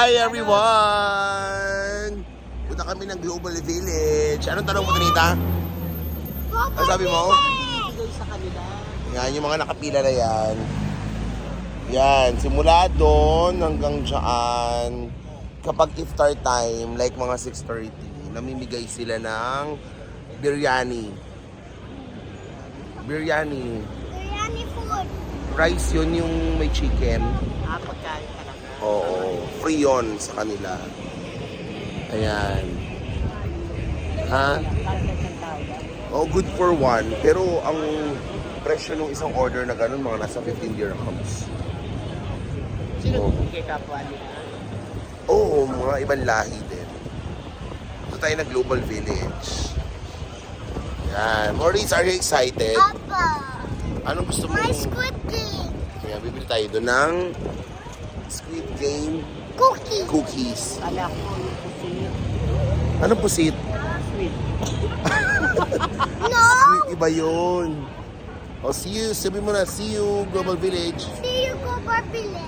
Hi everyone! Punta kami ng Global Village. Anong tanong mo, Tanita? Ano sabi mo? Yan, yung mga nakapila na yan. Yan, simula doon hanggang dyan. Kapag iftar time, like mga 6:30, namimigay sila ng biryani. Biryani. Biryani food. Rice yun yung may chicken. Pagkain talaga. Oo, free yun sa kanila. Ayan. Ha? Oh, good for one. Pero ang presyo ng isang order na ganun, mga nasa 15 dirhams. Sino kay kapwa nila? Oo, mga ibang lahi din. Ito tayo na Global Village. Yan. Maurice, are you excited? Papa, Anong gusto mo? my squid game. Kaya bibili tayo doon ng Squid Game Cookies. cookies. Kala ko yung pusit. Anong pusit? Sweet. No! Sweet, iba yun. O, see you. Sabi mo na, see you, Global Village. See you go for village.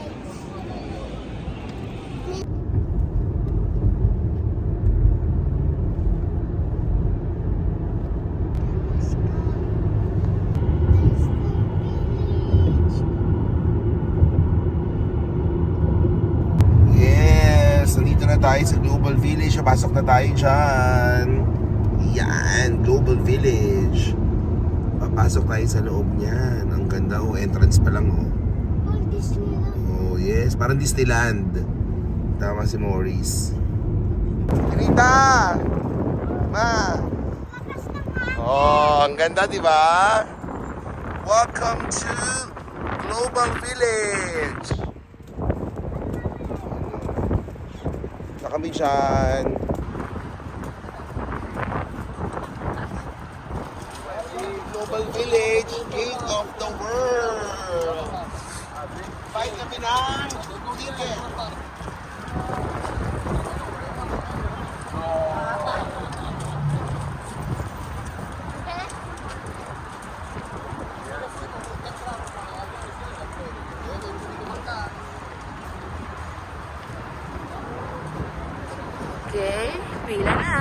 Yes, nandito na tayo sa Global Village. Pasok na tayo dyan. Yan, Global Village. Papasok tayo sa loob niyan. Ang ganda, oh. Entrance pa lang, oh. Walt Disneyland. Oh, yes. Parang Disneyland. Tama si Maurice. Tinita! Ma! Oh, ang ganda, di ba? Welcome to Global Village. Na kami dyan. Global Village, King of the World. Fight kami ng ticket. Okay, pila na.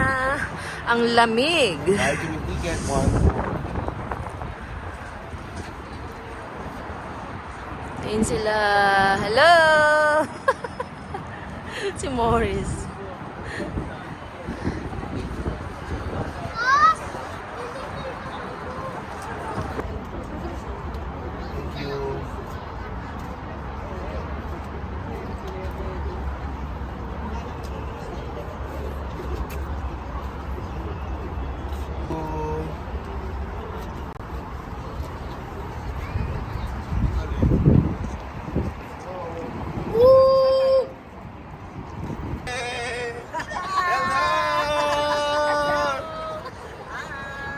Ang lamig. Buy kami ticket, one. Ayun sila. Hello! Si Morris. Thank you.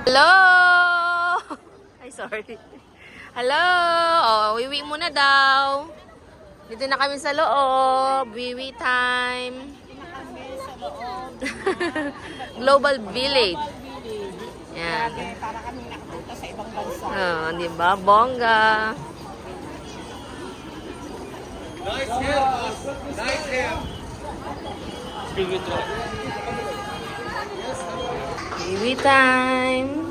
Hello! Ay, sorry. Hello! Oh, wiwi muna daw. Dito na kami sa loob. Wiwi time. Global Village. Yan. Para kami nakapunta sa ibang bansa. Oh, di ba? Bongga. Wiwi time.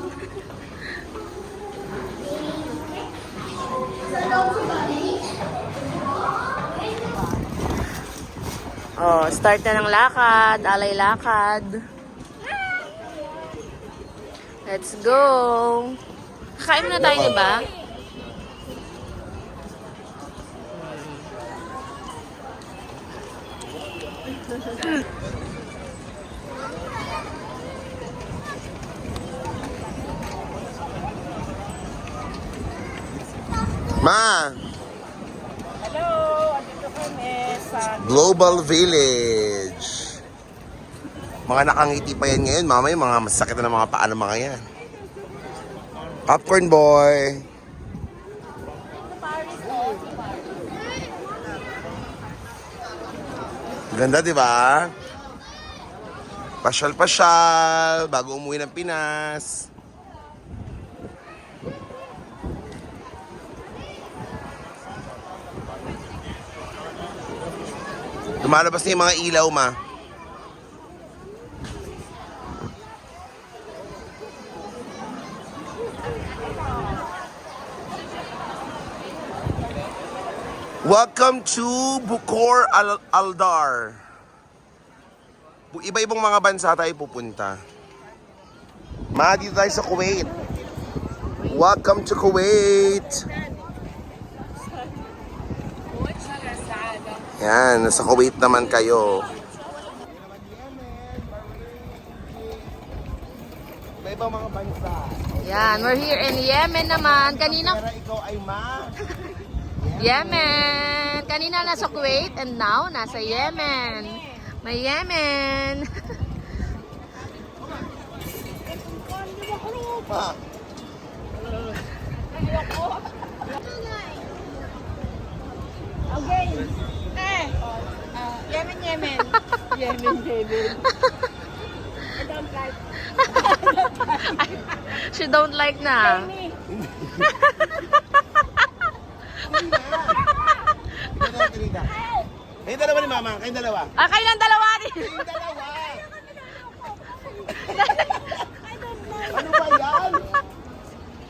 Oh, start na ng lakad. Alay lakad. Let's go. Kakain na tayo, di ba? Ma! Hello! Andito kami sa Global Village. Mga nakangiti pa yan ngayon, mamaya mga masakit na ng mga paa ng mga yan. Popcorn boy. Ganda, di ba? Pasyal-pasyal bago umuwi ng Pinas. Lumalabas na yung mga ilaw, ma. Welcome to Bucor Aldar. Iba-ibang mga bansa tayo pupunta. Ma, dito tayo sa Kuwait. Welcome to Kuwait. Yan, nasa Kuwait naman kayo. Iba-ibang mga bansa. Yan, we're here in Yemen naman. Kanina, Pero ikaw ay ma. Yemen. Kanina nasa Kuwait and now nasa Yemen. May Yemen. Ma. Okay. Yemen, Yemen. Yemen, Yemen. I don't like. She don't like na. Me. Kayong dalawa ni Mama, kayong dalawa. Ah, kayo ng dalawa din. Kayong dalawa! Ano ba yan?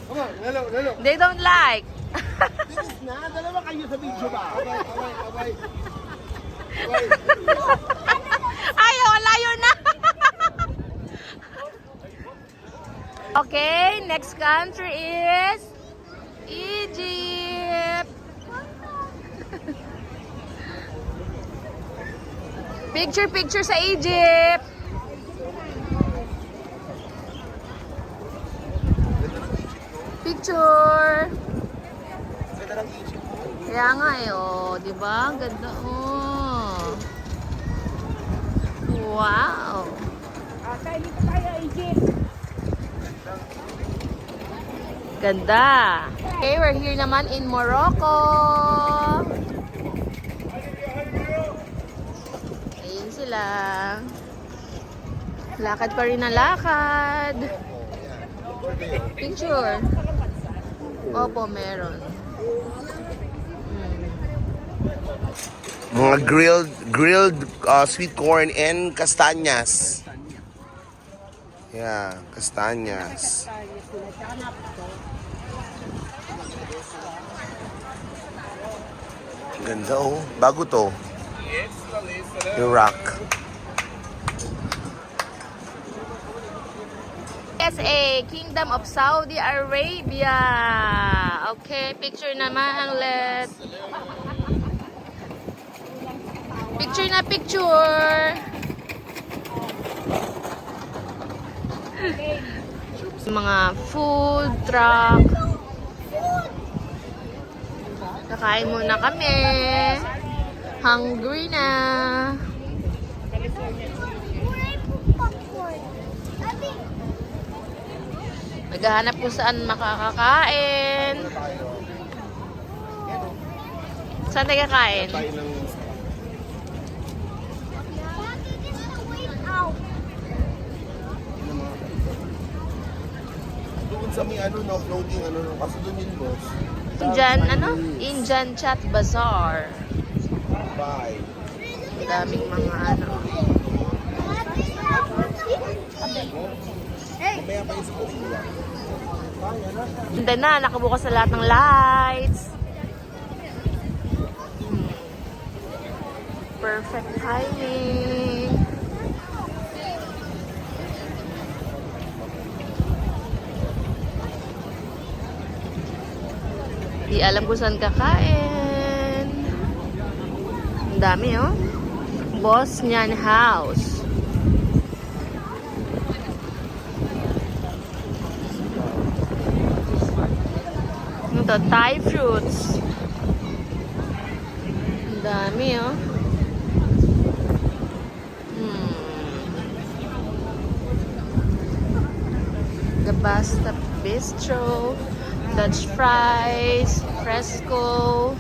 Come on, lalo. They don't like. Bilis na, dalawa kayo sa video ba? Abay. Ayaw, layo na. Okay, next country is Egypt. Picture sa Egypt. Picture. Ganda ng Egypt. Kaya nga eh, oh, di ba? Ganda, oh. Wow. Tayo dito tayo, Egypt. Ganda. Okay, we're here naman in Morocco. Ayun sila. Lakad pa rin na lakad. Picture. Opo, meron. Mga grilled sweet corn and castañas. Yeah, castañas. Ganda oh. Bago to. Iraq. USA, Kingdom of Saudi Arabia. Okay, picture naman ulit. Picture na picture. Mga food truck. Kakain muna kami. Hungry na. Naghahanap kung saan makakakain. Saan tayo kakain? Doon sa may loading kasi doon yung boss. Indian Chat Bazaar. Bye. Daming mga Mamaya pa yung sa Korea. Ganda na, nakabukas sa lahat ng lights. Perfect timing. Di alam kung saan kakain. Ang dami, oh. Bosnian House. Ito, Thai fruits. Ang dami, oh. The Basta Bistro. Dutch fries. Fresco.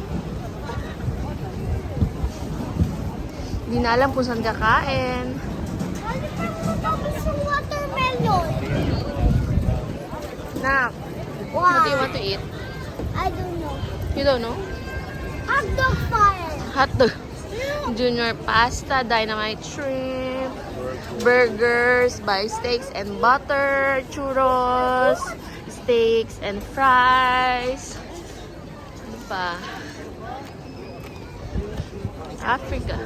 Hindi na alam kung saan kakain. Watermelon. Nak, what do you want to eat? I don't know. You don't know? Hot dog fire. Hot dog. Junior pasta, dynamite shrimp, burgers, by steaks and butter, churros, steaks and fries. Ano pa? Africa.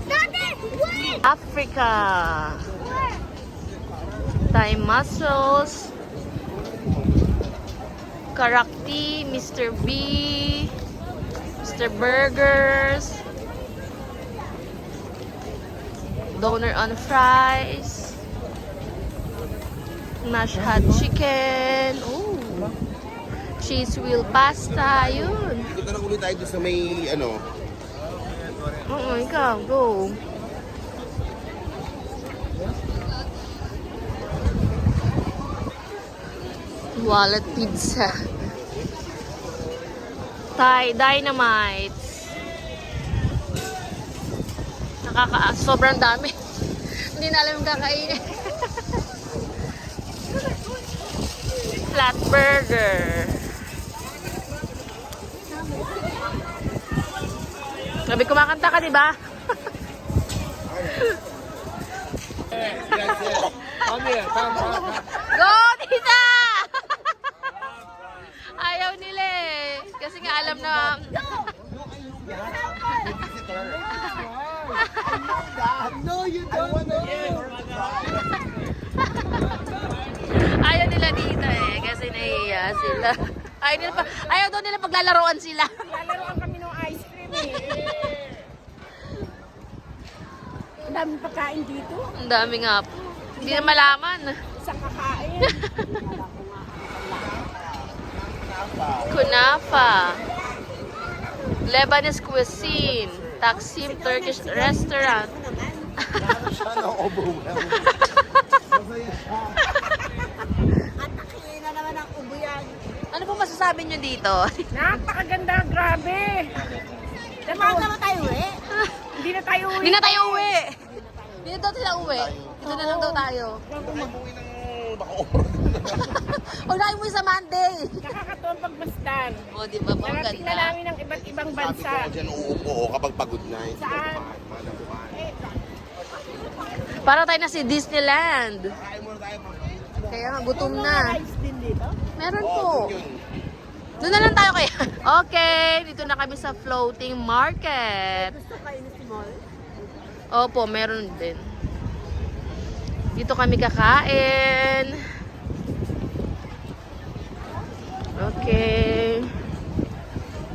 Daddy, wait! Africa. Thai mussels. Karakti, Mr. B, Mr. Burgers, Doner on fries, Mash hot chicken, ooh, cheese wheel pasta, yun. Dito na ulit tayo doon sa may ano. Oo, ikaw, go. Wallet pizza. Thai dynamite. Sobrang dami. Hindi na alam yung kakainin. Flat burger. Sabi, kumakanta ka, di ba? Go, tita! Ayaw nila eh. Kasi nga alam na... No, you don't know. Ayaw nila dito eh. Kasi nahihiya sila. Ayaw daw nila paglalaroan sila. Lalaroan kami ng ice cream eh. Ang daming pagkain dito. Ang dami nga po. Hindi na malaman. Sa kakain. Kunafa. Lebanese cuisine. Taksim Turkish restaurant. Siya na overwhelmed. At nakikita na naman ang ubo yan. Ano po masasabi nyo dito? Napakaganda, grabe. Dapat naman tayo eh. Hindi na tayo uwi. Hindi na tayo uwi. Hindi na daw sila uwi. Dito na lang daw tayo. Umuwi ng baka oras. Huwag na umuwi sa Monday. Nakakatuwang pagmasdan. O, di ba po? Ang Narating na ganda. namin ng iba't ibang Sabi bansa. ko dyan uupo o kapag pagod na. Saan? Para tayo na si Disneyland. Kain muna tayo. Kaya nga, gutom na. Rice din dito. Meron Oo, po. yun. Doon na lang tayo kaya. Okay, dito na kami sa floating market. Gusto kayo na si Mall? Opo, meron din. Dito kami kakain. Okay.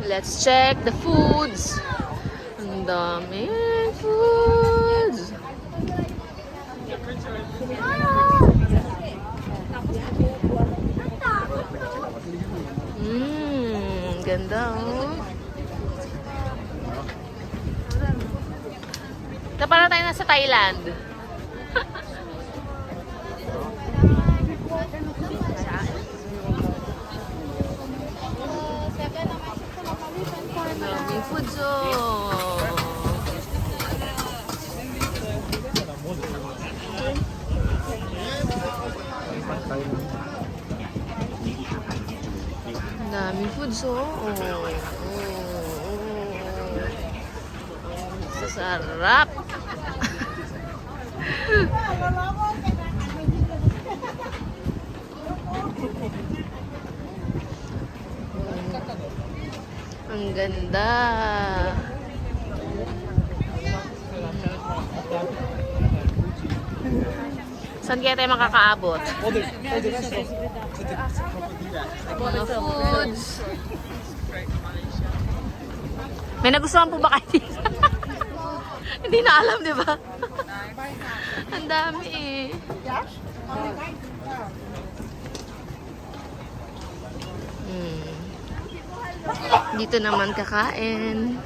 Let's check the foods. Ang dami foods. Ganda oh. Na para tayo nasa Thailand. Daming foods oh. Daming foods oh. Sasarap. Ang ganda. Saan kaya tayo makakaabot? Mga foods. May nagustuhan po ba kayo dito? Hindi na alam, di ba? Ang dami eh. Dito naman kakain.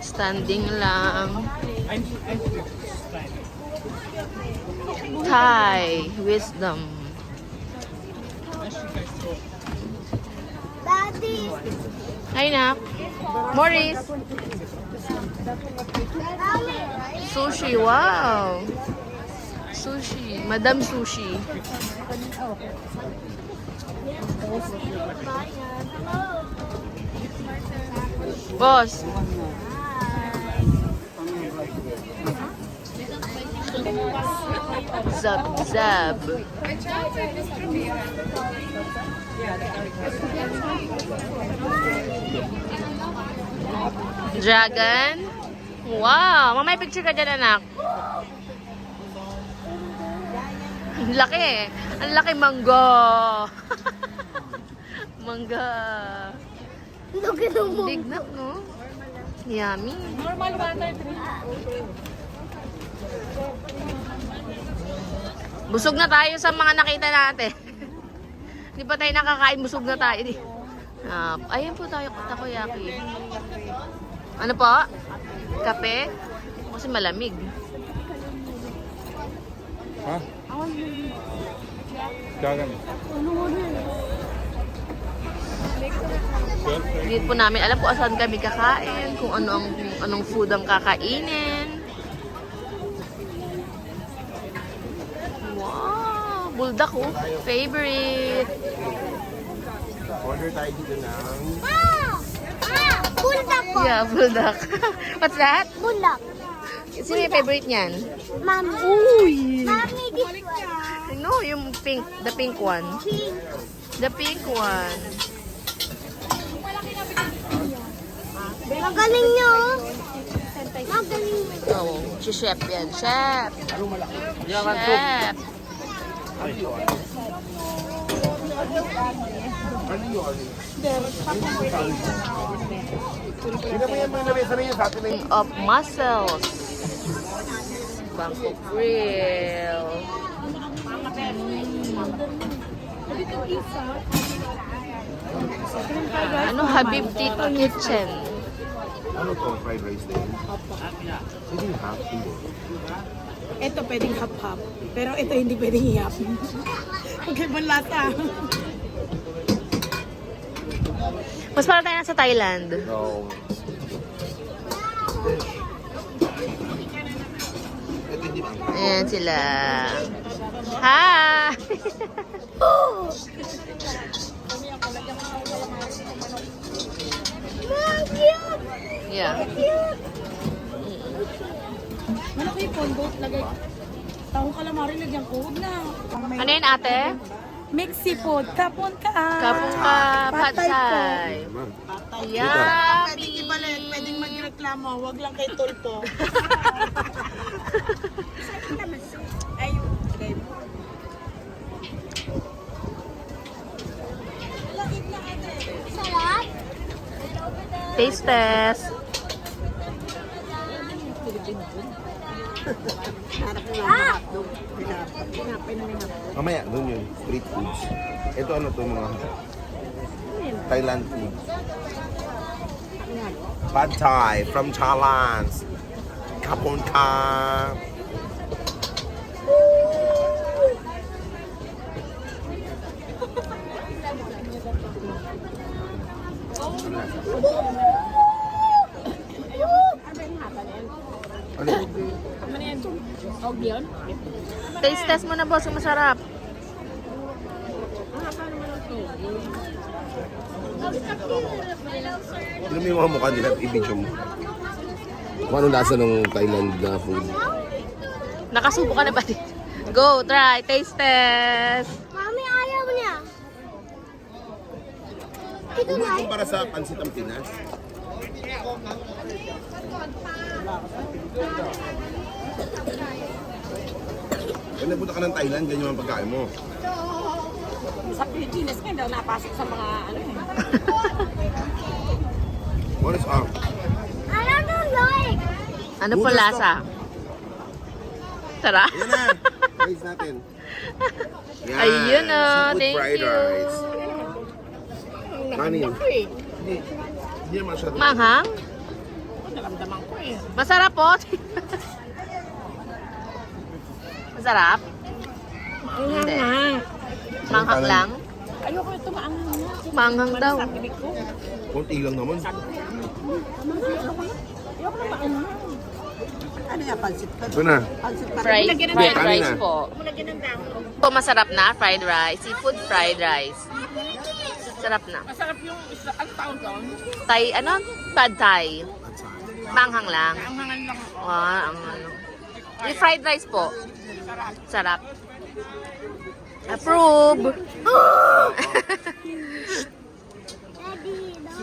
Standing lang. Thai wisdom. Daddy, Hi, Nak. Morris. Sushi, wow. Sushi. Madam Sushi. Boss. Zab, zab. Dragon. Wow! Mamay picture ka dyan, anak. Ang laki eh. Ang laki mangga. Mangga. Look at the moon. Big nut, no? Yummy. Normal water. Busog na tayo sa mga nakita natin. Hindi pa tayo nakakain, busog na tayo. Ayan po tayo, takoyaki. Ano po? Kape? Kasi malamig. Ha? Dagan. Hindi po namin alam kung saan kami kakain, kung anong food ang kakainin. Wow! Buldak oh. Favorite. Order tayo dito ng... Bulldog po. Yeah, buldak. What's that? Bulldog. Sino yung favorite niyan? Mommy. Uy! Mommy, this one. No, yung pink, the pink one. Pink. The pink one. Magaling nyo. Magaling nyo. Oh, si Chef yan. Chef. Chef. Sino mo yan mga nabesa na yun sa atin na yun? King of Mussels. Bangkok Grill. Ano, Habib Tito Kitchen. Ano to? Fried rice din? Hindi half, hindi. Ito pwedeng hap-hap. Pero ito hindi pwedeng ihap. Okay, lata. Mas para tayo nasa Thailand. No. Ito hindi ba? Ayan sila. Hi! Yeah. Malaki yung combo. Lagay. Tahong calamari, lagyan ko. Huwag na. Ano yun, ate? Mixed seafood. Kapon ka. Kapong ka, patsay. Yummy! Pwedeng magreklamo. Huwag lang kay Tulpo. Ayun. Okay. Sarap. Taste test. Mamaya, doon yun. Street foods. Ito ano to mga Thailand food. Pad Thai from Thailand. Kapon ka. Ano? Taste test mo na, boss, kung masarap. Ano mo yung mga mukha nila? I-video mo. Kung anong lasa ng Thailand na food? Nakasubo ka na ba dito? Go, try. Taste test. Mami, ayaw niya. Ito Kung na. kumpara sa pansit ang Pinas. Kung nagpunta ka ng Thailand, ganyan ang pagkain mo. Sa Pilipinas nga daw napasok sa mga ano eh. What is up? I don't like. Ano po lasa? Sarap? Ayan na. Rice natin. Yan. Ayun o. Seafood Thank fried you. rice. Kanin. Hindi. Hindi naman siya. Manghang? Naramdaman ko eh. Masarap po. Masarap? Hindi. Manghang lang? Ayoko ito maangang na. Manghang daw. Sa bibig ko. Kunti lang naman. Ayoko na maangang. Ano yan, pansit pa? Ito na. Pansit pa. Fried Kanin rice na. po. Mulagyan ng dahon. Po, masarap na fried rice. Seafood fried rice. Sarap na. Masarap yung isda. Ang tawag doon? Thai, ano? Pad Thai. Manghang lang. Ang hangan lang ako. Ang ano. Yung fried rice po. Sarap. Approve. Daddy, no.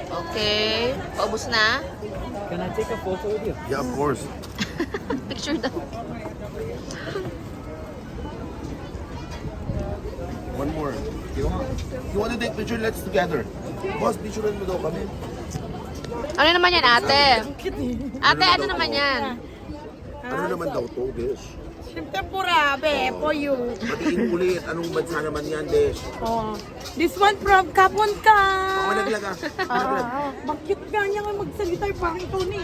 Okay. Paubos na. Can I take a photo with you? Yeah, of course. Picture daw. One more. You want to take picture? Let's together. Boss, picturean mo daw kami. Ano naman yan, ate? Ate, ano naman yan? Ano naman daw to, Besh? Tempura, be, for you. Batiin ulit. Anong bansa naman yan, Besh? Oh. This one from Kapon ka. Ako naglag ah. Bakit ganyan ka magsalita yung parang ikaw ni?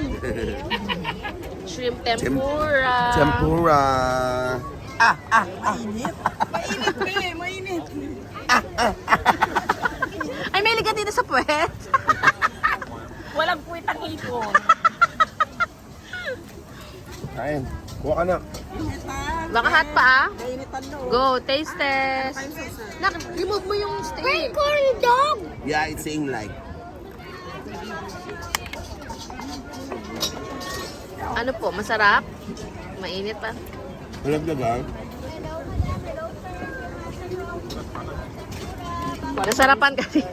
Shrimp tempura. Tempura. Mainit, be, mainit. Ay, may ligat dito sa puwet. Walang puwit ang ipon. Kain. Kuha ka na. Baka hot pa ah. Mainitan no. Go, taste test. Nak, remove mo yung steak. Corn dog. Yeah, it's saying like. Ano po, masarap? Mainit pa. Malaglag ah. Nasarapan kasi.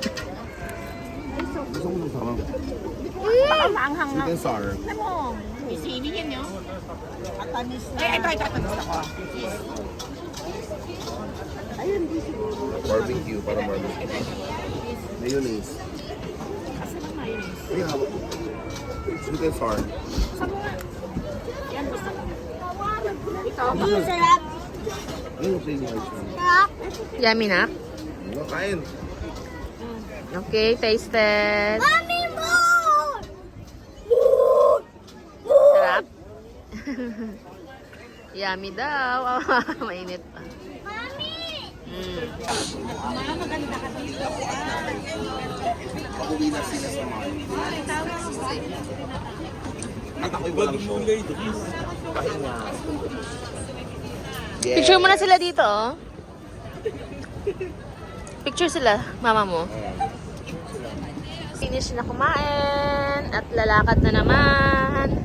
Gusto mo nung sama? Baka maanghang Sweet na. and sour. Ano mo? May sini yan yun. Atanis na. Ito, atanis ako. Barbecue, para barbecue. Mayonnaise. Ay, hawak mo. Sweet and sour. Yan, gusto ko. Sarap. Ano yung saying like? Sarap. Yummy na. Ano, kain. Okay, taste test. Mami, more. Sarap. Yummy daw. Mainit pa. Mami. Pauwi na sila sa mall. At ako'y walang show. Pahinga. Yeah. Picture mo na sila dito, oh. Picture sila, mama mo. Finish na kumain at lalakad na naman.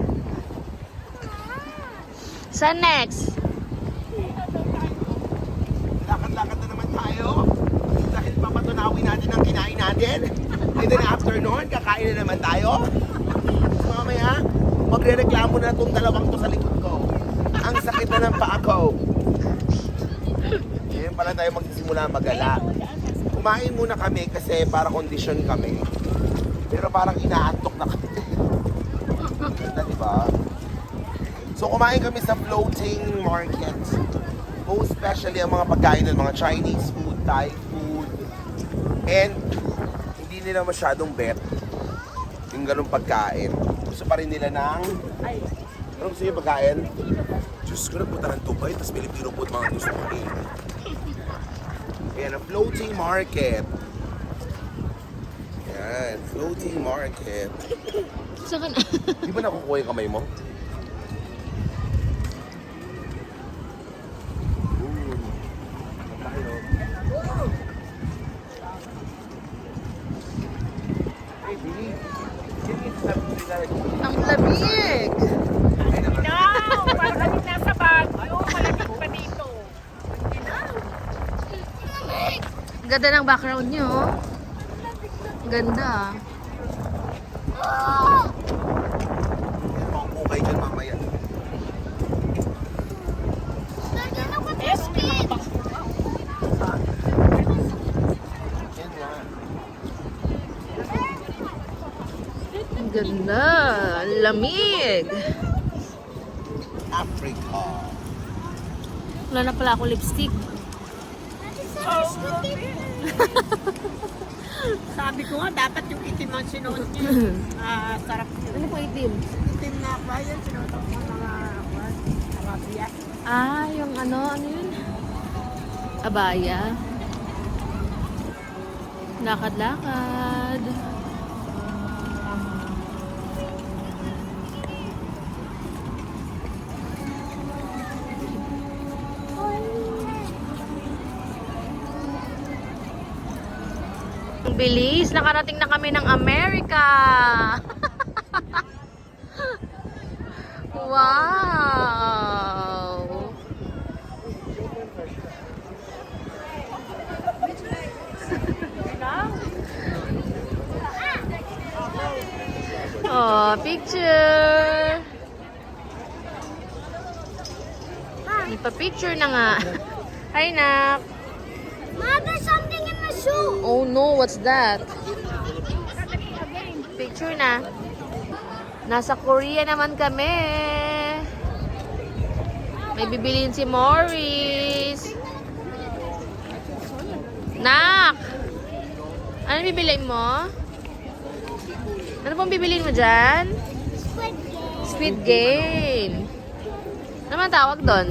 Saan next? Lakad-lakad na naman tayo. Dahil papatunawin natin ang kinain natin. And then after noon, kakain na naman tayo. So mamaya, magre-reklamo na itong dalawang to sa likod ko. Ang sakit na ng paa ko. Ngayon pala tayo magsisimula magala. Kumain muna kami kasi para kondisyon kami. Pero parang inaantok na kami. Ganda, diba? So kumain kami sa floating market. Most especially ang mga pagkain ng mga Chinese food, Thai food. And hindi nila masyadong bet yung ganung pagkain. Gusto pa rin nila ng... Anong gusto niyo pagkain? Diyos ko, nagpunta ng Dubai, tapos Pilipino food mga gusto ko eh. Ayan, ang floating market. Ayan, floating market. Saan ka na? Di ba nakukuha yung kamay mo? Ang lamig! No! Parang kami nasa Baguio. Malamig pa dito. Ganda ng background nyo, oh. Ganda. Okay dyan mamaya. Yes, may mga Yan nga. Ang ganda. Ang lamig. Africa. Wala na pala ako lipstick. Sabi ko nga, dapat yung itim ang sinuot niyo. Sarap yun. Ano po itim? Itim na ba yun? Sinuot ko mga Arabia. Ah, yung ano yun? Abaya. Lakad-lakad. bilis. Nakarating na kami ng Amerika. Wow. Oh, picture. Ipa-picture na nga. Hi, Nak. Ma, there's something in my shoe. Oh no, what's that? Picture na. Nasa Korea naman kami. May bibiliin si Morris. Nak! Ano bibiliin mo? Ano pong bibiliin mo dyan? Squid game. Squid Game. Ano man tawag doon?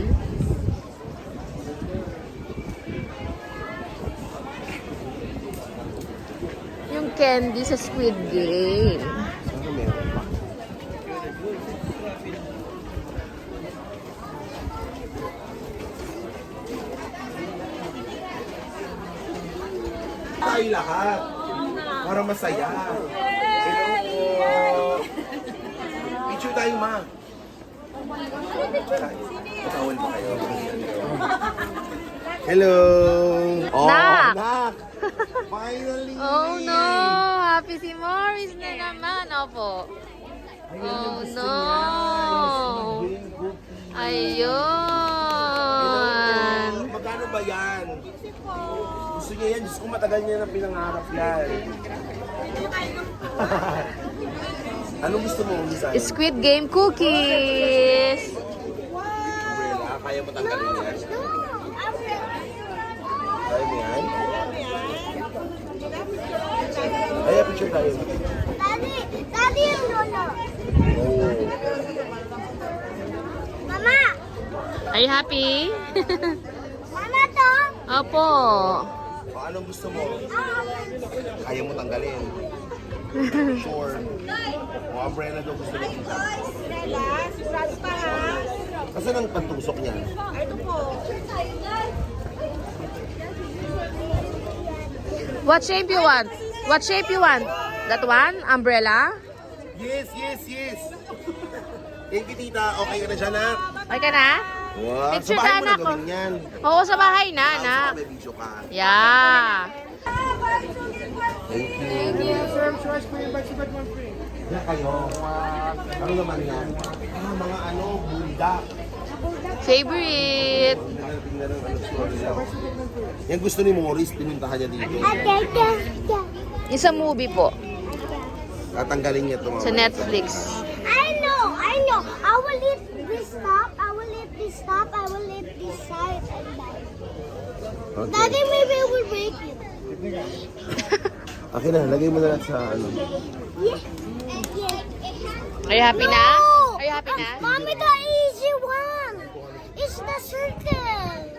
Yung candy sa Squid Game. Ano meron pa? Tayo lahat. Para masaya. Hello po. Picture tayo, ma. Matawal ba kayo? Hello. Oh, Nak. Nak. Finally. Oh no! Happy si Morris na naman. Opo. Oh no! Ayun! Magkano ba yan? Gusto niya yan. Diyos ko, matagal niya na pinangarap yan. Anong gusto mo? Design? Squid Game cookies! Umbrella, kaya mo tanggalin yan? Kaya mo yan? Kaya picture tayo. Daddy yung lolo. Oh. Mama, Are you happy? mama to. Opo. O, anong gusto mo? Kaya mo tanggalin. Sure. O, umbrella daw gusto mo. Kasi ang pantusok niya. What shape you want? What shape you want? That one? Umbrella? Yes, yes, yes. Thank you, tita. Okay ka na dyan, nak? Okay ka na? Wow. Picture Sa bahay ka, mo na anak, gawin yan. Oo, sa bahay na, Ah, anak. so may video ka. Yeah. Thank you. Yan kayo. Ano naman yan? Mga ano, buldak. Favorite. Tingnan ang ano story niya. Yan gusto ni Morris, pinuntahan niya dito. Yung sa movie po. Tatanggalin niya ito. Sa Netflix. I know. I will eat this top. I will eat this top. I will eat this side and that. Okay. Daddy, maybe I will break you. Okay na, lagay mo na lang sa ano. Yeah. Are you happy na? No! Are you happy na? Mommy, the easy one. It's the circle.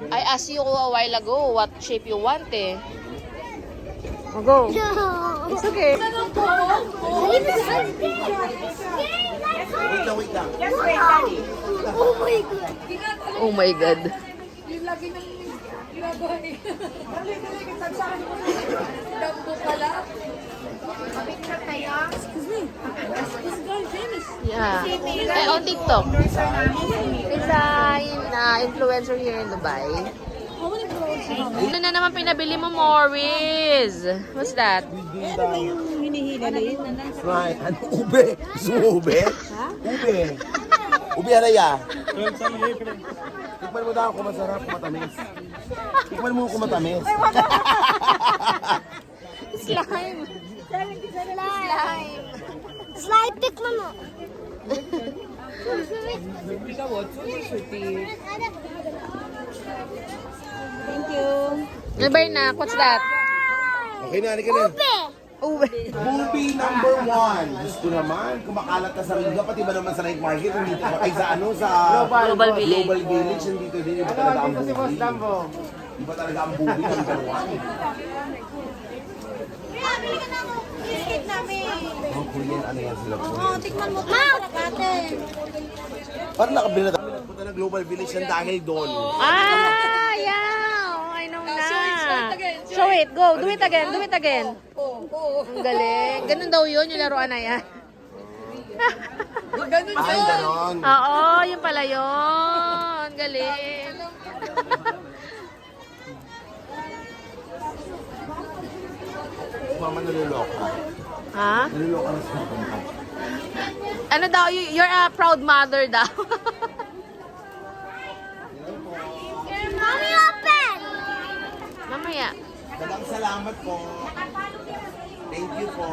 I asked you a while ago what shape you want eh. Oh, go. No. It's okay. It's the circle. Wait lang. Wow. Oh my God. Oh my God. Yeah. Eh, on TikTok. It's influencer here in Dubai. Ano na naman pinabili mo, Morris? What's that? Right. Ano? Ube. Gusto mo ube? Ube. Ube alaya. Tikman mo daw kung masarap, kung matamis. Tikman mo kung matamis. Slime. Slide tikman mo. Thank you. Ano ba yun, Nak? What's that? Okay na, halika na. Ube. Movie number 1. Gusto naman, kumakalat ka sa Riga, pati ba naman sa night market, nandito pa. Ay, sa ano, sa Global Village. Global Village, nandito din. Iba talaga ang movie. Iba talaga ang movie number 1. Bili ka ng biscuit namin. Oh, Korean, ano yan sila po? Tikman mo. Mom! Parang nakabili na tayo. Punta ng Global Village yan dahil doon. Ah, yeah. I know na. Show it. Go. Do it again. Do it again. Ang galing. Ganun daw yun, yung laruan na yan. Ay, ganon. Oo, yun pala yun. Galing. Mama naluloko. Ha? Naluloko na sa pampa. Ano daw, you're a proud mother daw. Mommy, open! Mamaya. Dagang salamat po. Thank you po.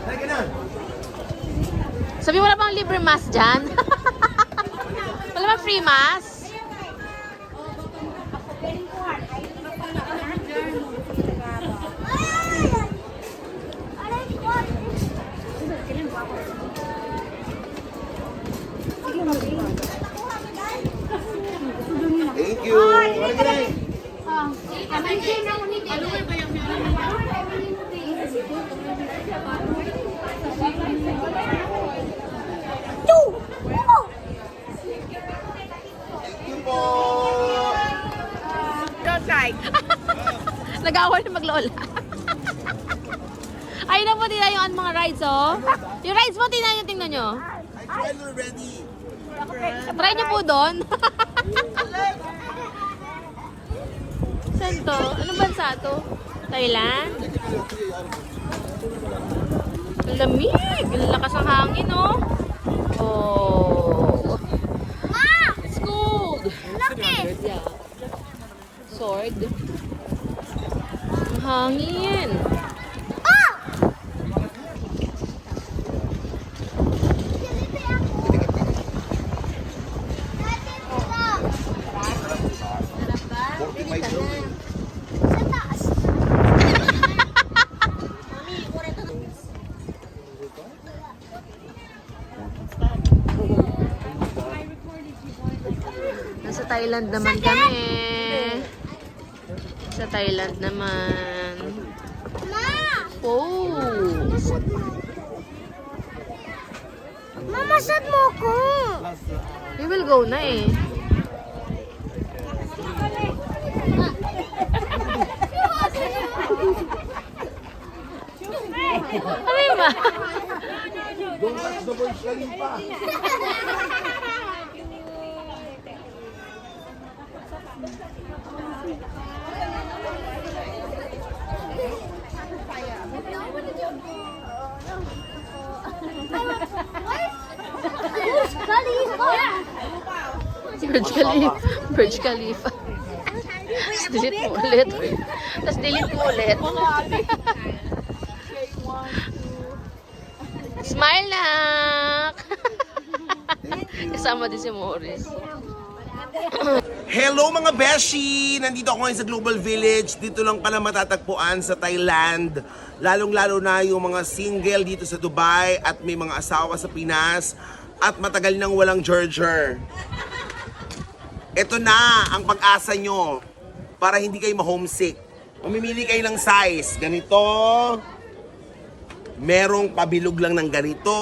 Halika na. Sabi wala bang libre mass dyan? Wala bang free mass? Thank you. Halika na. Thank you po. Don't try. Nag-awa na maglola. Ayun na po, tingnan yung mga rides, oh. Yung rides mo, tingnan nyo. I tried already. Try nyo po doon. Saan to? Anong bansa to? Thailand? Ang lamig. Ang lakas ng hangin, oh. Oh. It's cold. Yeah. Sword. Ang hangin. Nasa Thailand naman kami. Sa Thailand naman. Oh. Mama, sad mo ko. We will go na eh. Ano ba? Don't touch the Burj Khalifa. Who's Khalifa? Burj Khalifa. Burj Khalifa. Tapos delete mo ulit. Tapos delete mo ulit. Smile na! Kasama din si Morris. Hello mga beshi! Nandito ako ngayon sa Global Village. Dito lang pala matatagpuan sa Thailand. Lalong-lalo na yung mga single dito sa Dubai at may mga asawa sa Pinas at matagal nang walang Gerger. Ito na ang pag-asa nyo para hindi kayo ma-homesick. Mamimili kayo ng size. Ganito. Merong pabilog lang ng ganito.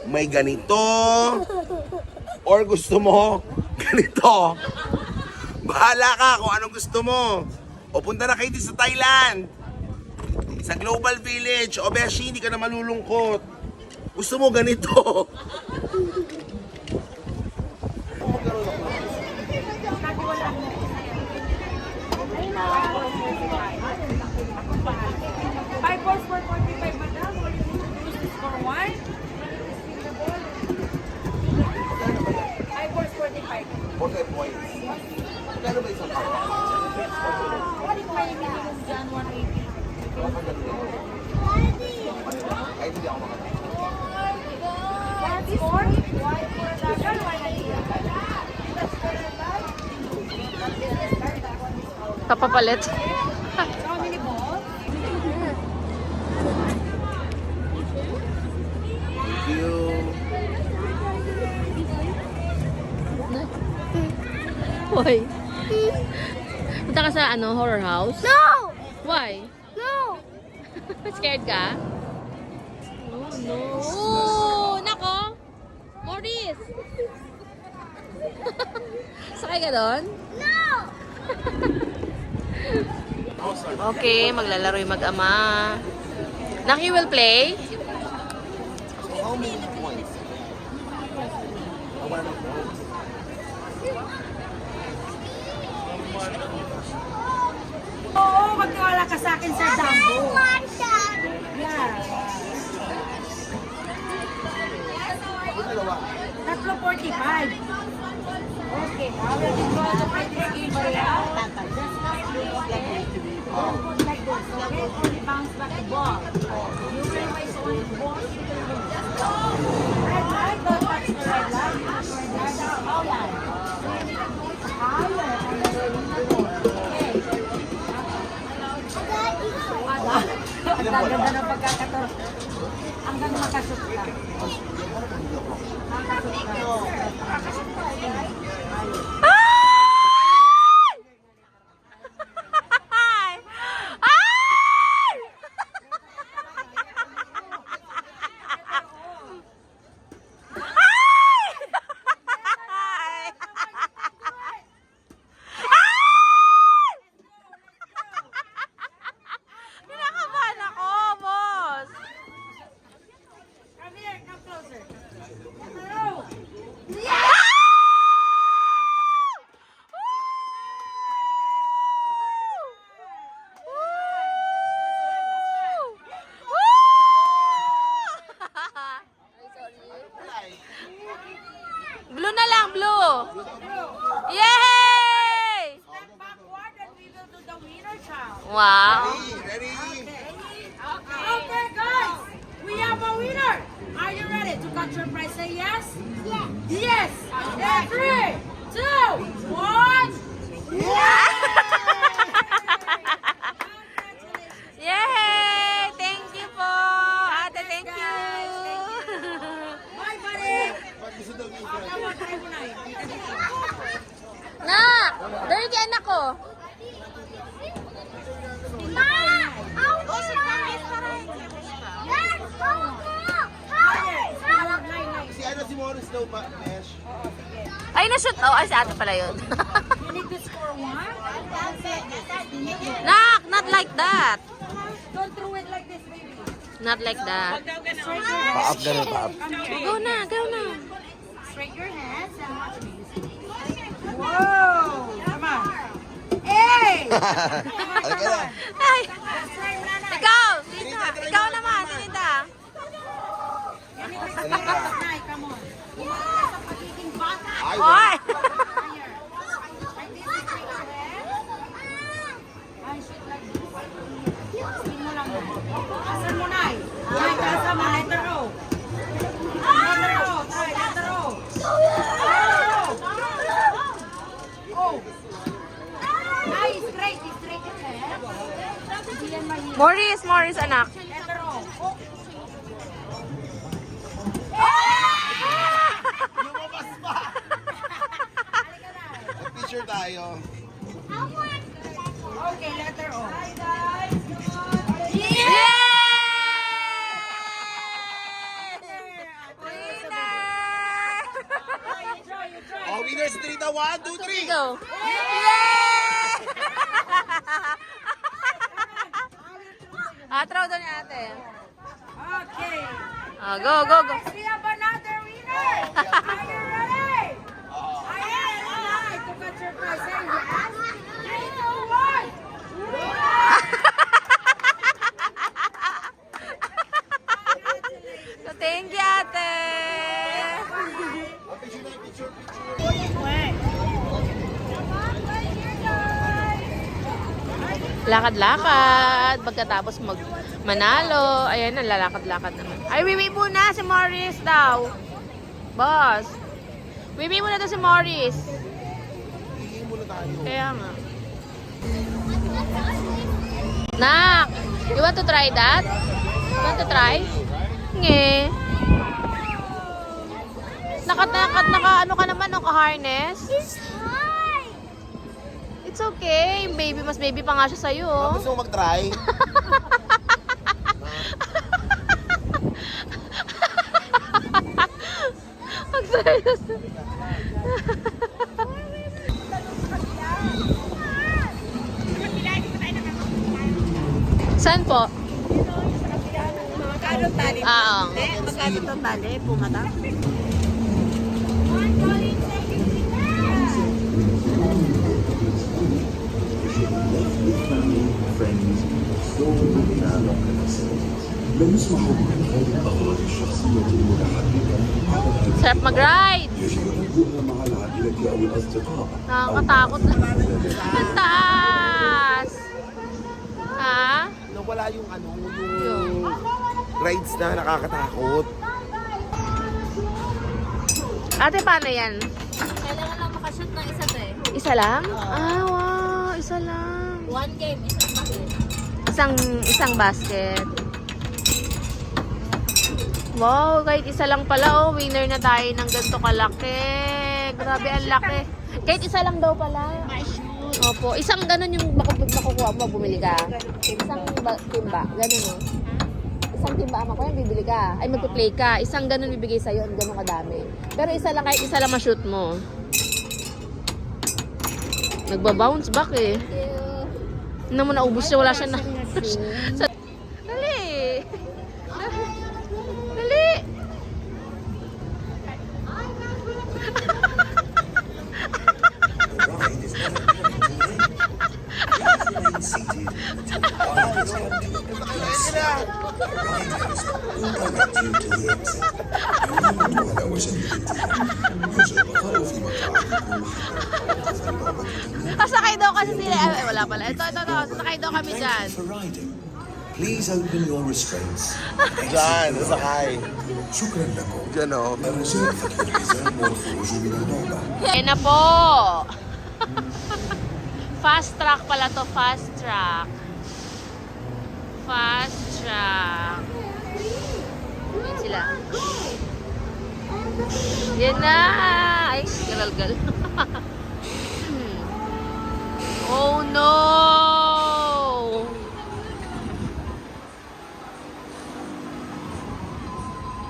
May ganito. Or gusto mo ganito. Bahala ka kung anong gusto mo. O punta na kayo dito sa Thailand. Sa Global Village. O beshi, hindi ka na malulungkot. Gusto mo ganito. Five balls for 45, madam. Or you use this for one? 5 balls 45. 45 points. Kano ba isang kawa? What is my minimum dyan? 180. Ay, hindi ako makakita. That's for? One for dagan, one idea. Papapalit. How many balls? Thank you. Hoy. Punta ka sa horror house? No! Why? No! Scared ka? Oh, no. Oh, nako. Morris. Sakay ka doon? No! Okay, maglalaro yung mag-ama. Naki will play? How many points? Oo, magtiwala ka sa akin sa I Jumbo. want that. Yeah. Tatlo 45. Okay, I will control the play this game for you. Like this, okay? Only bounce back the ball. You will raise one ball. Red light, don't touch the red light. Red light, foul line. Higher on the red light. Okay. Ang ganda ng pagkakaturo. Hanggang makashoot ka. Kinakabahan ako, boss. Come here, come closer. Hello. Blue na lang, blue. Yay! Step backward and we will do the winner child. Wow. Ready? Okay, guys. We have a winner. Are you ready to catch your prize? Say yes. Yes. Yes. And 3, 2, 1. Yay! Thank you po. Ate, thank you. Bye, buddy. Pag gusto daw yung Come on, try mo na eh. Nak, dirty anak ko. Ma! Hawak mo! Yes! Hawak mo! Hawak mo! Si ano si Morris daw pa, Mesh? Ay, na-shoot. Oh, ay, si ate pala yun. You need to score 1. Nak, not like that. Don't throw it like this, baby. Not like that. Straight your hands. Pa-up ganun, pa-up. Come here. Go na, go na. Straight your hands and watch me. Whoa! Come on. Hey! Halika na. Ay, Straight na na. ikaw, Lisa. Ikaw naman, Tinita. Nay, come on. Bumalik ka sa pagiging bata. Ay, Oy! Higher. Like this, straight your hands. Ay, shoot like this. Spin mo lang na. Asan mo, Nay? Nay, kasa mo. Letter O. Letter O. Try, letter O. Oh. Nay, straight. Straight your hands. Hindi yan mahirap. Morris, anak. Letter O. Oh. lumabas pa. Picture tayo. Okay, letter O. Oh, winners 3 na. 1, 2, 3. Go. Yay! Throw doon ni ate. Okay. Go, go, go. Guys, we have another winner. Are you ready? Are you ready to catch your prize? Say yes. 3, 2, 1. So, thank you, ate. Picture na, picture. Lakad-lakad. Pagkatapos manalo. Ayan, lalakad-lakad naman. Ay, wiwi muna si Morris daw. Boss. Wiwi muna daw si Morris. Hingin muna tayo. Kaya nga. Nak, you want to try that? You want to try? Nge. Naka, ano ka naman, naka-harness? It's high! It's okay. Baby, mas baby pa nga siya sa'yo. oh. Gusto mo mag-try? Mag-try. Magkano tali? Oo. Magkano itong tali? Pumata? Sarap mag-ride. Nakakatakot na. Ang taas. Ha? Nawala yung yung rides na nakakatakot. Ate, paano yan? Kailangan lang makashoot ng isa to eh. Isa lang? Ah, wow. Isa lang. One game, isang bakit. Isang basket. Wow, kahit isa lang pala, oh. Winner na tayo ng ganito kalaki. Grabe, ang laki. Kahit isa lang daw pala. Opo, isang ganun yung makukuha mo, bumili ka. Isang timba, ganun oh. Isang timba ama ko yan, bibili ka. Ay, magpa-play ka. Isang ganun bibigay sa'yo, ganun kadami. Pero isa lang, kahit isa lang ma-shoot mo. Nagba-bounce back eh. Ano mo, naubos siya, wala siya na. Dali! Dali! Pasakay daw kasi sila. Ay, wala pala. Ito. Sasakay daw kami dyan. For riding. Please open your restraints. Diyan, sakay. شكرا لكم. Diyan o. الرجاء فتح الحزام والخروج من اللعبة. Yan na po. Fast track pala to, fast track. Fast track. Yan sila. Yan na. Ay, galal-gal. Oh no!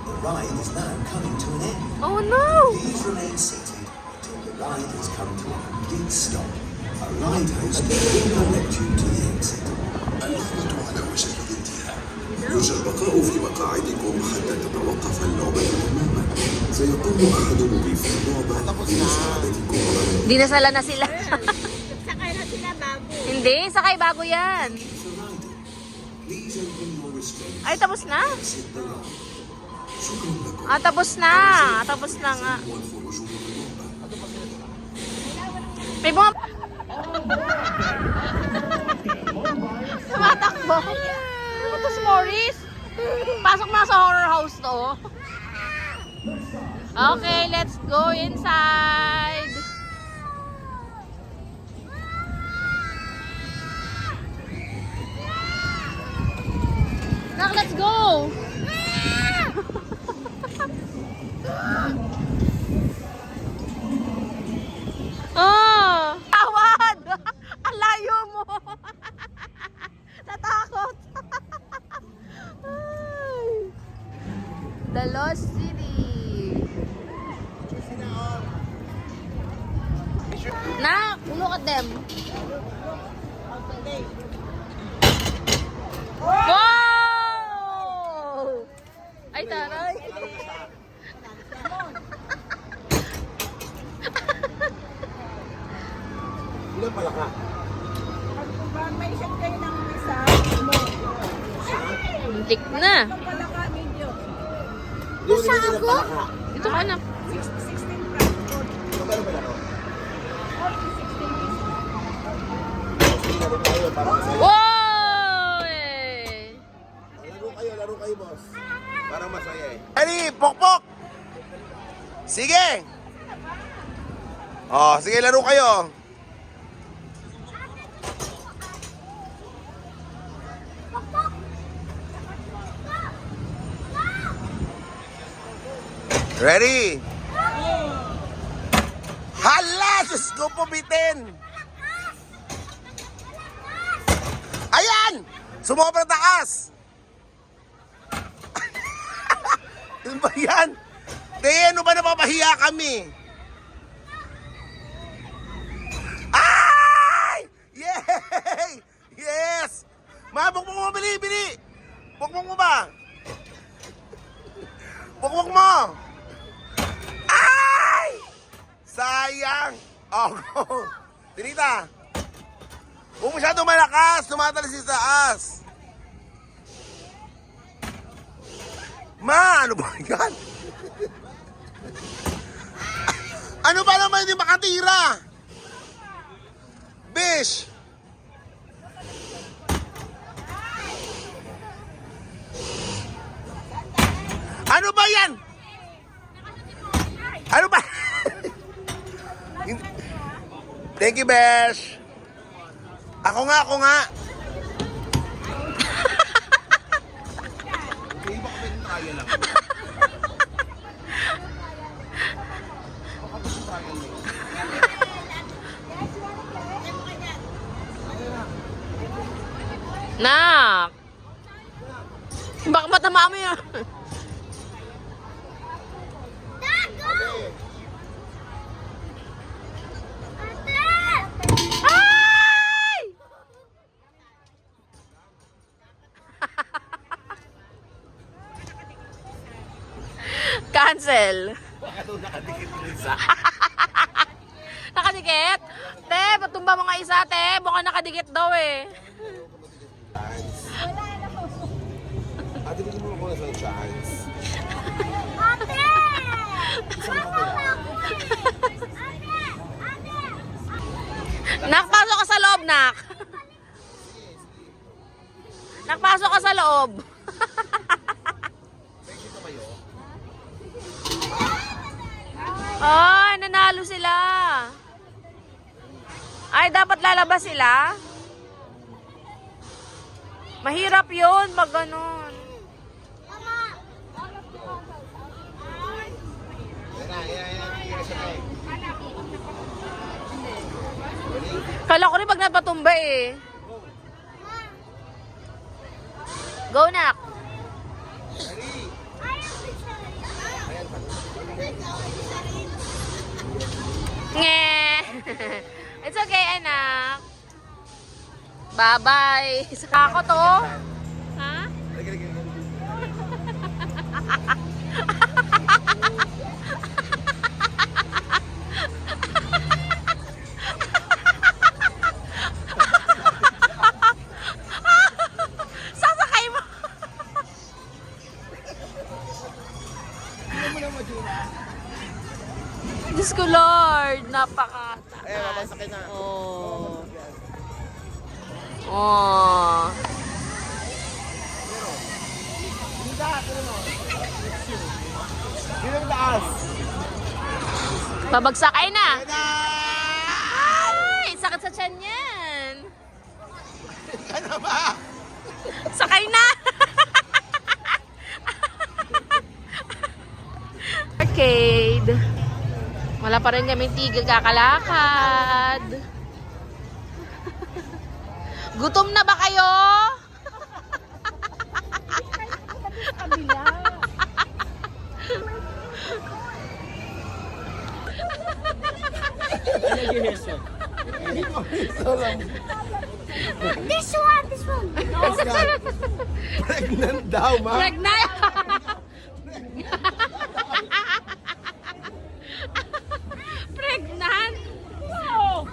The ride is now coming to an end. Oh no! Please remain seated until the ride has come to a complete stop. A ride host will direct you to the exit. اللعبة على وشك الانتهاء. يرجى البقاء في مقاعدكم حتى تتوقف اللعبة تماما. سيقوم أحد مضيفي اللعبة بمساعدتكم على Di nasala na sila. Sakay na sila bago. Hindi, sakay bago yan. for riding. Please open your restraints. Ay, tapos na? Exit the ride. شكرا لكم. Tapos na. Tapos na nga. والخروج من اللعبة. May mga... Tumatakbo. Ano to si Morris? Pasok na sa horror house to. Okay, let's go inside. Nak, let's go. Oh! Tawad! Ang layo mo! Natakot! Ay. The Lost City. Na, look at them. Wow! Ay, taray. Ilan pala ka? Pag may shot kayo ng isa, Muntik na. pala ka video. Basta ako? Dito ka na. 16 francs. Magkano pala ako? 16 Laro kayo para masaya. Wow! Eh. Laro kayo, boss. Para masaya eh. Ready, pokpok! Sige! Oh, sige, laro kayo. Ready? Hala! Diyos ko, pumitin! Ayan! Sumobra taas! Ano ba yan? Kaya ano ba napapahiya kami? Ay! Yay! Yes! Mabok mo, bili! Bukwak mo ba? Bukwak mo! Ay! Sayang! Oh, Tinita! Huwag masyadong malakas! Tumatalis sa taas! Ma! Ano ba yan? Ano ba naman hindi makatira? Bish! Ano ba yan? Ano ba? Thank you, Besh. Ako nga. Nak! Baka matama mo yun. Dad, go! Ate! Ay! Cancel. Nakadikit? Te, patumba mo nga isa, te. Mukhang nakadikit daw eh. Ate, bigyan mo ako na sa chance. Ate! Mawala ako eh! Ate! Nak, pasok ka sa loob, nak. Nak, pasok ka sa loob. Ay, nanalo sila. Ay, dapat lalabas sila. Mahirap yun pag ganun. Kala ko rin pag napatumba eh. Go, nak. Nge. It's okay, anak. Bye-bye. Saka ako to. Ha? Sasakay mo. Diyos ko, Lord. Napakataas. Ayan, mabasakay na. Oh. Oh. Sino ang taas? Pabagsakay na. Ayan! Ay, sakit sa tiyan yan. Ano ba? Sakay na. Arcade. Wala pa rin kaming tigil kakalakad. Gutom na ba kayo? This one! Pregnant daw, ma. Pregnant. Pregnant? Wow.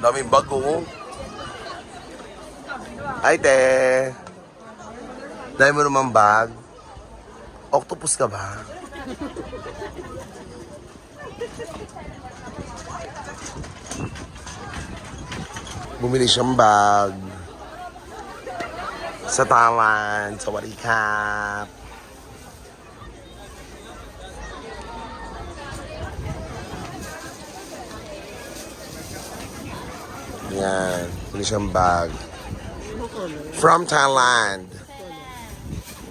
Daming bago. Ay, te. Dahil mo naman bag. Octopus ka ba? Bumili siyang bag. Sa Thailand, sa Warikap. Yan. Bumili siyang bag. From Thailand.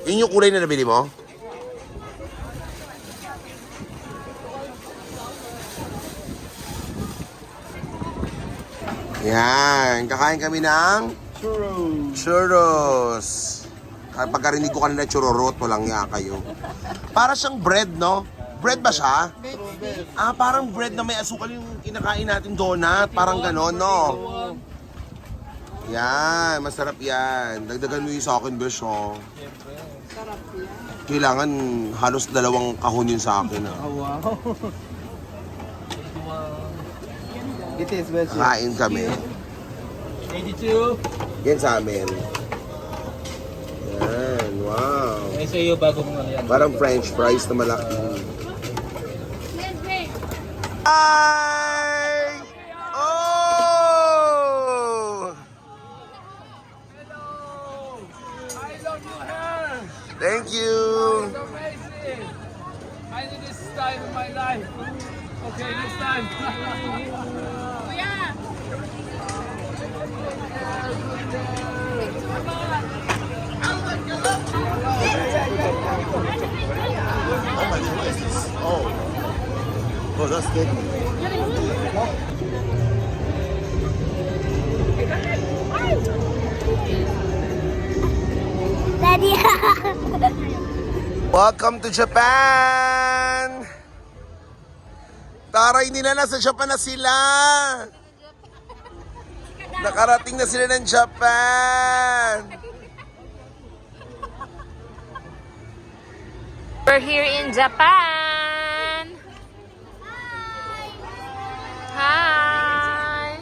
Yun yung kulay na nabili mo? Yan. Kakain kami ng churros. Pagkarinig ko kanina churorot, walang nga kayo. Para siyang bread, no? Bread ba siya? Ah, parang bread na may asukal yung kinakain natin donut. Parang ganon, no? Yan, masarap yan. Dagdagan mo yung sa akin, besh, oh. Kailangan halos 2 kahon yun sa akin, ah. Oh, wow. It is well. Kain kami. 82. Yan sa amin. Yan, wow. Ay, sa iyo, bago mo yan. Parang french fries na malaki. Hi! Oh! I love your hair. Thank you! It's amazing. I need this time in my life. Okay, this time. Oh, that's good. Daddy. Welcome to Japan! Taray nila, nasa Japan na sila! Nakarating na sila ng Japan! We're here in Japan. Hi.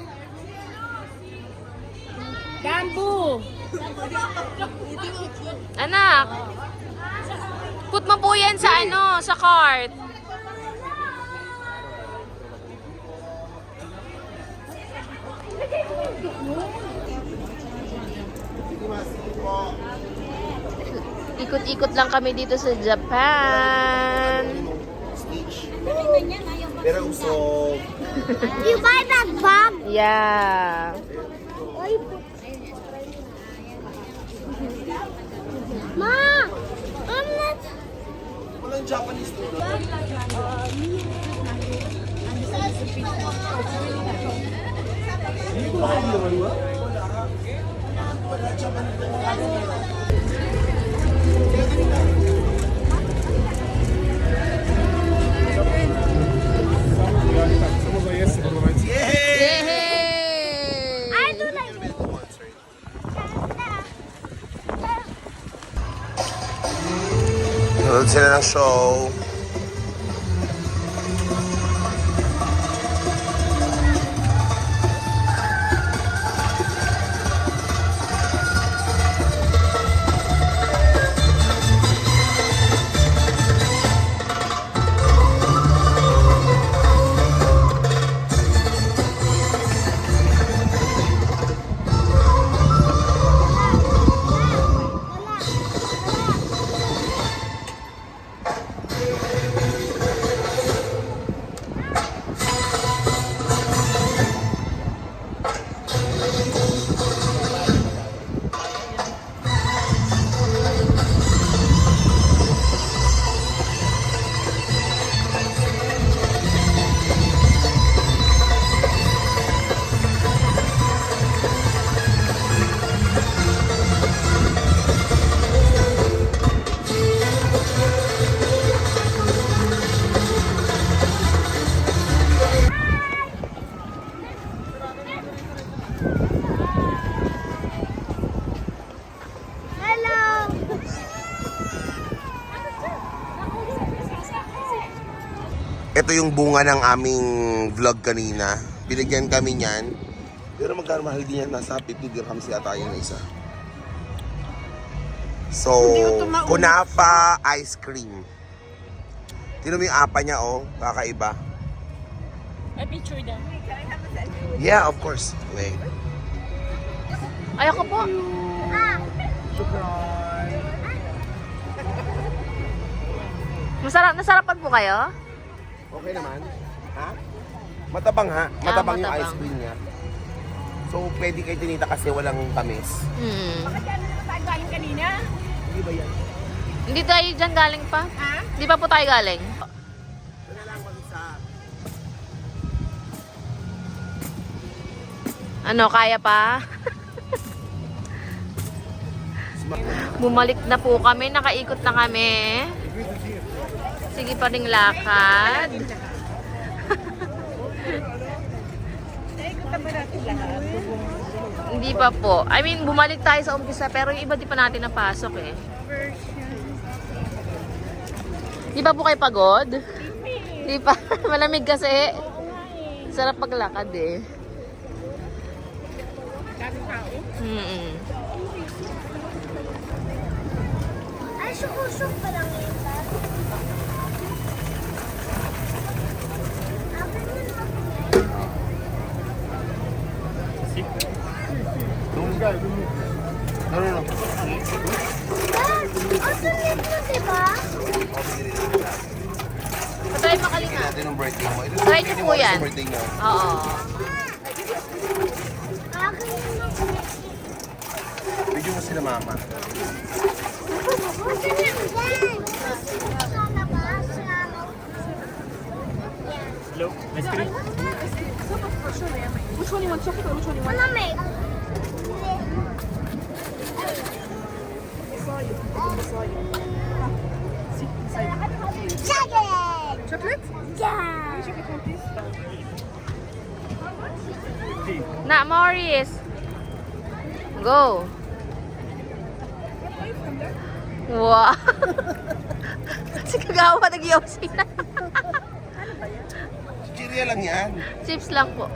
Bamboo! Anak. Put mo po yan sa sa cart. Ikot-ikot lang kami dito sa Japan. Pero usok. You buy that bag? Yeah. Ma, I'm not. Walang Japanese to. Yay! I do like it. Nanood sila ng show. Hello. Ito yung bunga ng aming vlog kanina. Binigyan kami niyan. Pero magkano mahal din yan? Nasa 50 dirhams yata yun na isa. So, kunafa ice cream. Tignan mo yung apa niya, oh. Kakaiba. I picture them. Yeah, of course. Wait. Ayoko po. Nasarapan po kayo? Okay naman. Ha? Matabang ha? Matabang yung matabang. ice cream niya. So, pwede kay Tinita kasi walang tamis. Galing kanina? Hindi ba yan? Hindi tayo dyan galing pa. Ha? Hindi pa po tayo galing. Wala lang mag-isa. Ano, kaya pa? Bumalik na po kami, nakaikot na kami. Sige pa ring lakad. Hindi pa po. I mean, bumalik tayo sa umpisa pero yung iba di pa natin napasok eh. Di ba po kayo pagod? Di pa. Malamig kasi. Sarap paglakad eh. Ay, sukusok pa lang yun. No. Dad, ang sulit mo, diba? Patry makalinga. Natin yung birthday mo. Ito Try niyo po yan. birthday niyo. Oo. Akin yung Bigyan mo sila mama. Gusto niya, Dad. Sa labas, Hello, ice cream. Which one you want? Chocolate or which one you want? Malamig. Chocolate! Chocolate? Yeah! Chocolate one, please. Na, Morris. Go. Wow. Si Kagawa nag-yosi na. Cheeria lang yan. Chips lang po.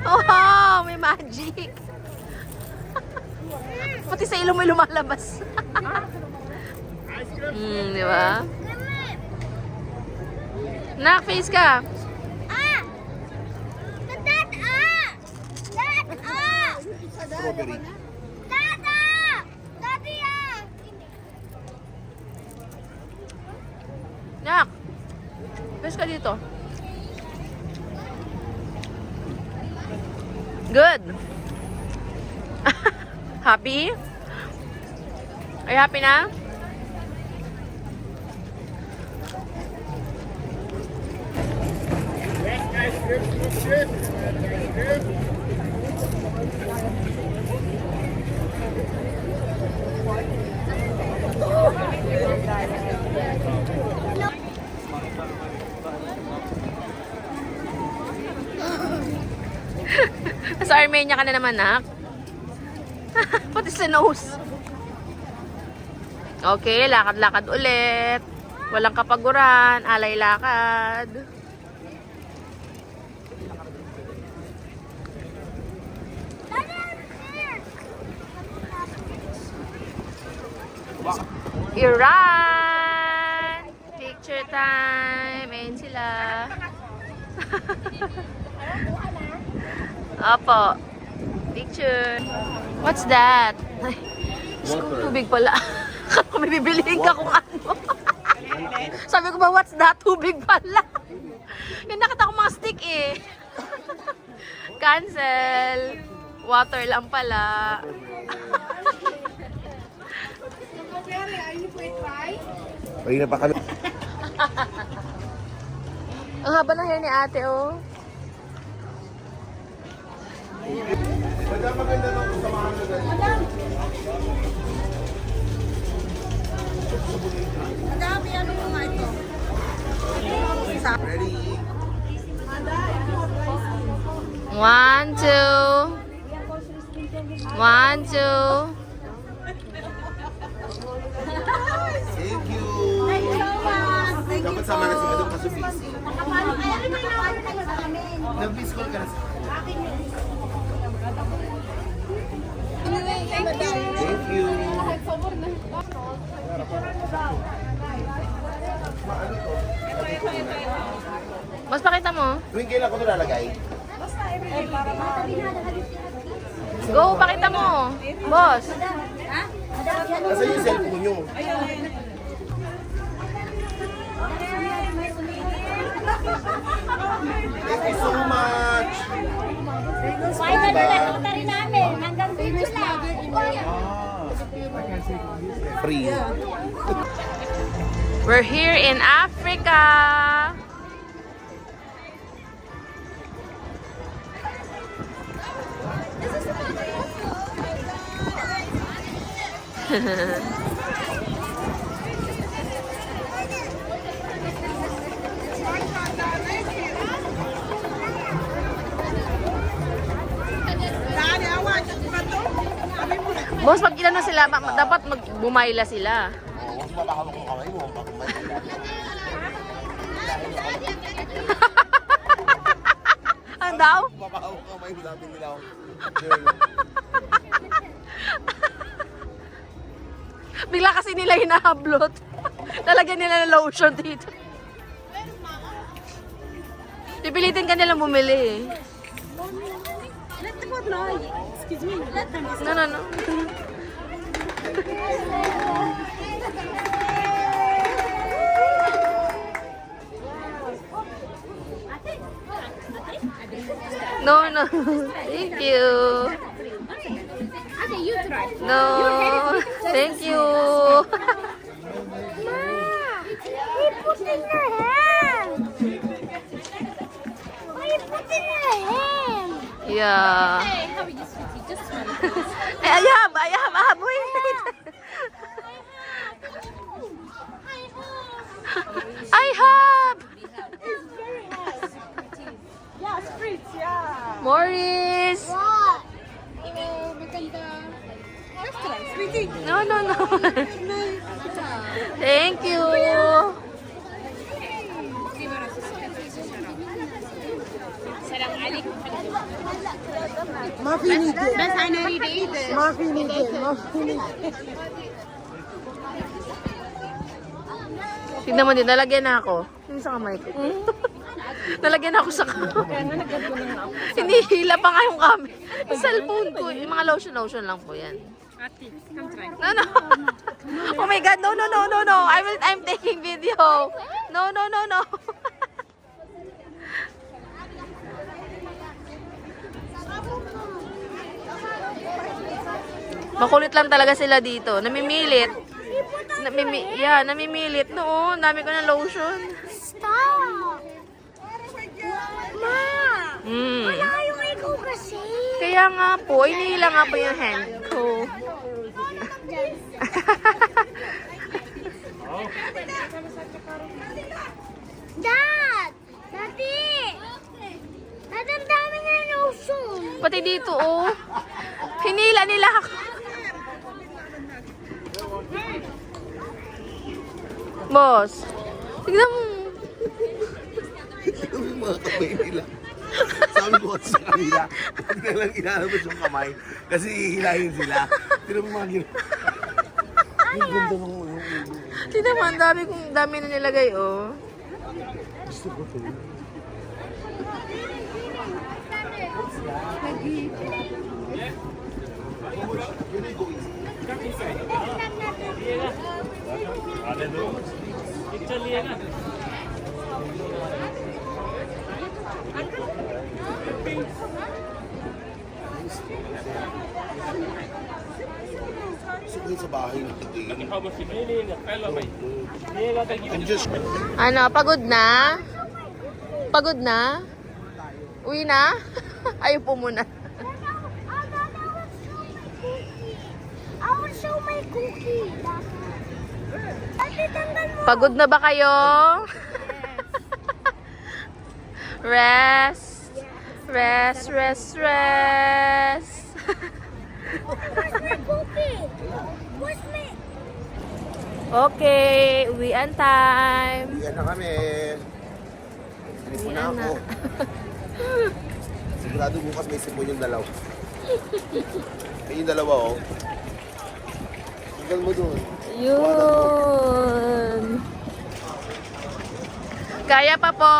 Oh, may magic. Pati sa ilong may lumalabas. Di ba? Nak, face ka. Ah! Dad, ah! Dad, ah! Strawberry. Dad, ah! Daddy, ah! Nak, face ka dito. Good. Happy? Are you happy na? Sa Armenia ka na naman, nak. Pati sa nose. Okay, lakad-lakad ulit. Walang kapaguran, alay lakad. Iran! Picture time! Ayun sila. Opo. Picture. What's that? Ay, tubig pala. Kung may bibilihin ka kung ano. Sabi ko ba, what's that? Tubig pala. Yung nakita ko mga stick eh. Cancel. Water lang pala. Pwede na pa kami. Ang haba ng hair ni ate, oh. Madam, maganda nung kasamahan ko dahil. Madami, ano mo nga ito? Ready? 1, 2. 1, 2. Thank you. Dapat sama na si Madam kaso busy. Nag-miss call ka na sa... Thank you. Mas pakita mo. Tuwing kailan ko ito lalagay? Go, pakita mo. Boss. Nasa yung cellphone nyo. Thank you so much. Final na rin namin. Hanggang dito lang. Free. We're here in Africa. Boss, pag inano sila, dapat bumayla sila. Oo, kasi mapakawak yung kamay mo. Ano daw? Mapakawak yung kamay mo, sabi nila ako. Bigla kasi nila hinahablot. Talagyan nila ng lotion dito. Pipilitin ka nilang bumili eh. Let them apply. Excuse me. Let them No. No. Thank you. Okay, you try. No. Thank you. Ma, he put in your hand. He put in your hand. Yeah. Hey, how are you, sweetie? Just smile. I have. Wait. I have. Yeah, spritz, yeah. Morris. What? Just try, sweetie. No. Thank you. بس انا اريد ايده. Tignan mo din, nalagyan na ako. Yung sa kamay ko. Nalagyan ako sa kamay. Hinihila pa nga yung kamay. Yung cellphone ko. Yung mga lotion lang po yan. No. Oh my God, no. I'm taking video. No. Makulit lang talaga sila dito. Namimilit. Namimilit. No, dami ko ng lotion. Stop. Ma, wala yung ikaw kasi. Kaya nga po, inihila nga po yung hand ko. Dad! Daddy! Dad, ang dami na lotion. Pati dito, oh. Hinila nila ako. Boss, tignan mo. Tignan mo yung mga kamay nila. Sabi ko kasi sa kanila, huwag na lang inalabas yung kamay kasi hihilahin sila. Tignan mo yung mga ginawa. Ang ganda ng ulo. Tignan mo, ang dami na nilagay, oh. Gusto ko to. Picture लिएगा Gusto ko sa bahay natin. ikaw ba si लिएगा पहला भाई लिएगा तो I'm just... Ano, pagod na? Pagod na? Uwi na? Ayaw po muna. I will show my cookie. Ate, tanggal mo. Pagod na ba kayo? Rest. Rest. Where's my cookie? Where's my... Okay, uwian time. Yan na kami. Sipon na Uwian na. ako. Sigurado bukas may sipon yung dalawa. Yung dalawa, oh. Tinggal mo doon. Yun. Kaya pa po?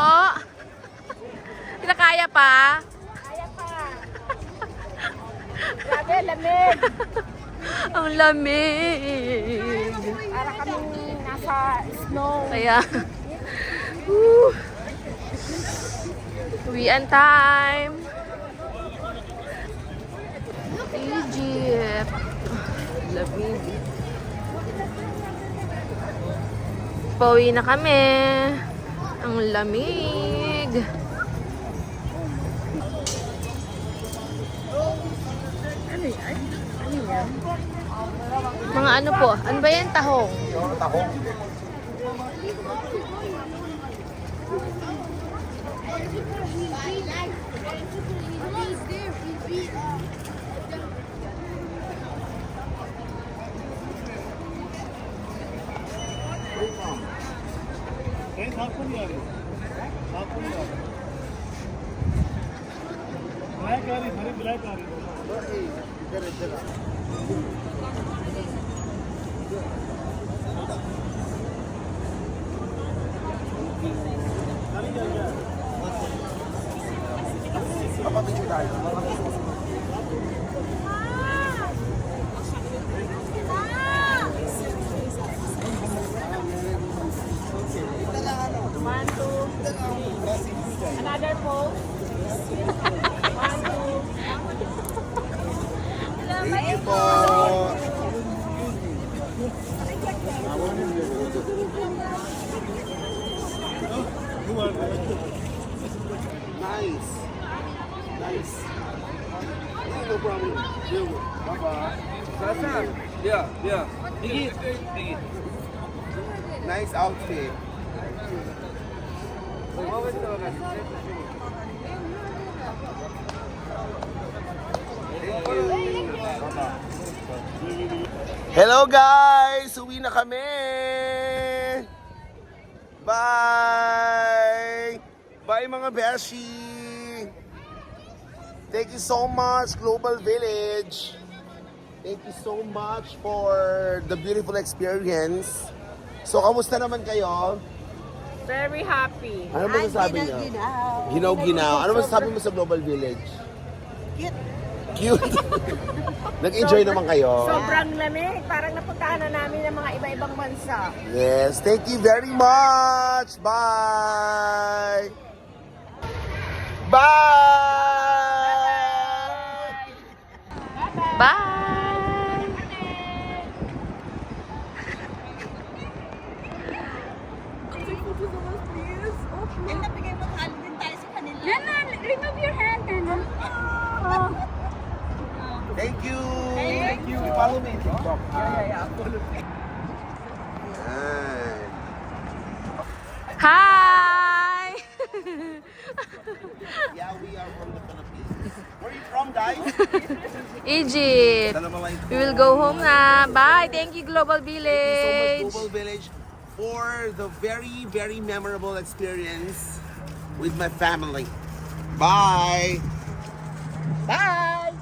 Kinakaya pa? Grabe, lamig. Ang lamig. Para kaming nasa snow. Kaya, whew. Uwian time. Egypt. Lamig. Pauwi na kami. Ang lamig. Mga ano po? Ano ba yan? Tahong? Yung tahong. Papapicture tayo. One, two, three. Another pose. One, two. Thank you po. Nice. Nice. No problem. Bye-bye. Yeah. Biggie. Nice outfit. Hello guys! Uwi na kami! Bye! Bye mga beshi! Thank you so much, Global Village! Thank you so much for the beautiful experience. So, kamusta naman kayo? Very happy. Ano ba sasabi niyo? Ginaw-ginaw. Ano ba sasabi mo sa Global Village? Cute. Nag-enjoy naman kayo. Sobrang lamig. Parang napuntahan na namin ng mga iba-ibang bansa. Yes, thank you very much. Bye. Bye. Bye! Remove your hand, Nana. Thank you. Thank you. Follow me. Yeah. Follow me. Hi! Yeah, we are from the Philippines. Where are you from, guys? Egypt. We will go home na. Bye! Thank you, Global Thank you so Village. much, Global Village, for the very, very memorable experience with my family. Bye. Bye.